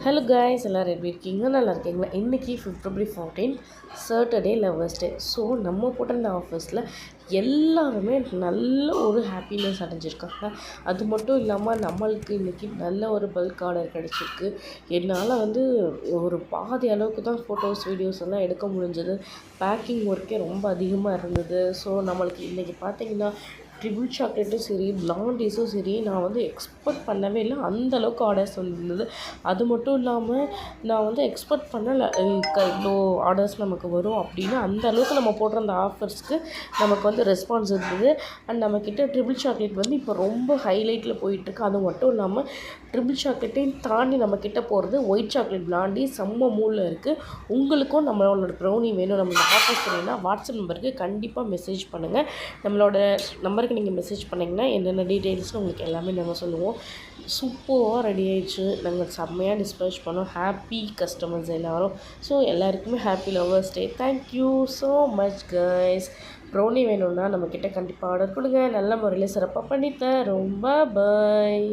Hello guys, எல்லோரும் எப்படி இருக்கீங்க? நல்லா இருக்கீங்களா? இன்றைக்கி February 14 Saturday lovers day. So நம்ம போட்டிருந்த ஆஃபர்ஸில் எல்லாருமே நல்ல ஒரு ஹாப்பினஸ் அடைஞ்சிருக்காங்க. அது மட்டும் இல்லாமல் நம்மளுக்கு இன்றைக்கி நல்ல ஒரு பல்க் ஆர்டர் கிடச்சிருக்கு. என்னால் ஒரு பாதி அளவுக்கு தான் ஃபோட்டோஸ் வீடியோஸ் எல்லாம் எடுக்க முடிஞ்சது. பேக்கிங் ஒர்க்கே ரொம்ப அதிகமாக இருந்தது. ஸோ நம்மளுக்கு இன்றைக்கி பார்த்திங்கன்னா ட்ரிபிள் சாக்லேட்டும் சரி, பிளாண்டீஸும் சரி, நான் எக்ஸ்பெக்ட் பண்ணவே இல்லை. அந்தளவுக்கு ஆர்டர்ஸ் வந்திருந்தது. அது மட்டும் இல்லாமல் நான் எக்ஸ்பெக்ட் பண்ணலை இவ்வளோ ஆர்டர்ஸ் நமக்கு வரும் அப்படின்னு. அந்த அளவுக்கு நம்ம போடுற அந்த ஆஃபர்ஸ்க்கு நமக்கு ரெஸ்பான்ஸ் இருந்தது. அண்ட் நம்மக்கிட்ட ட்ரிபிள் சாக்லேட் இப்போ ரொம்ப ஹைலைட்டில் போயிட்டுருக்கு. அது மட்டும் இல்லாமல் ட்ரிபிள் சாக்லேட்டையும் தாண்டி நம்மக்கிட்ட போகிறது ஒயிட் சாக்லேட் பிளாண்டி செம்ம மூலில் இருக்குது. உங்களுக்கும் நம்மளோட ப்ரௌனி வேணும், நம்மளோட ஆஃபர்ஸ் வேணும்னா வாட்ஸ்அப் நம்பருக்கு கண்டிப்பாக மெசேஜ் பண்ணுங்கள். நம்மளோட நம்பருக்கு நீங்கள் மெசேஜ் பண்ணிங்கன்னா என்னென்ன டீட்டெயில்ஸ்னு உங்களுக்கு எல்லாமே நாங்கள் சொல்லுவோம். சூப்பராக ரெடி ஆகிடுச்சு. நாங்கள் செம்மையாக டிஸ்பேச் பண்ணோம். ஹாப்பி கஸ்டமர்ஸ் எல்லோரும். ஸோ எல்லாருக்குமே happy lovers day. Thank you so much guys. Brownie வேணும்னா நம்மக்கிட்ட கண்டிப்பாக ஆர்டர் கொடுங்க. நல்ல முறையில் சிறப்பாக பண்ணித்தரோம். பாய்.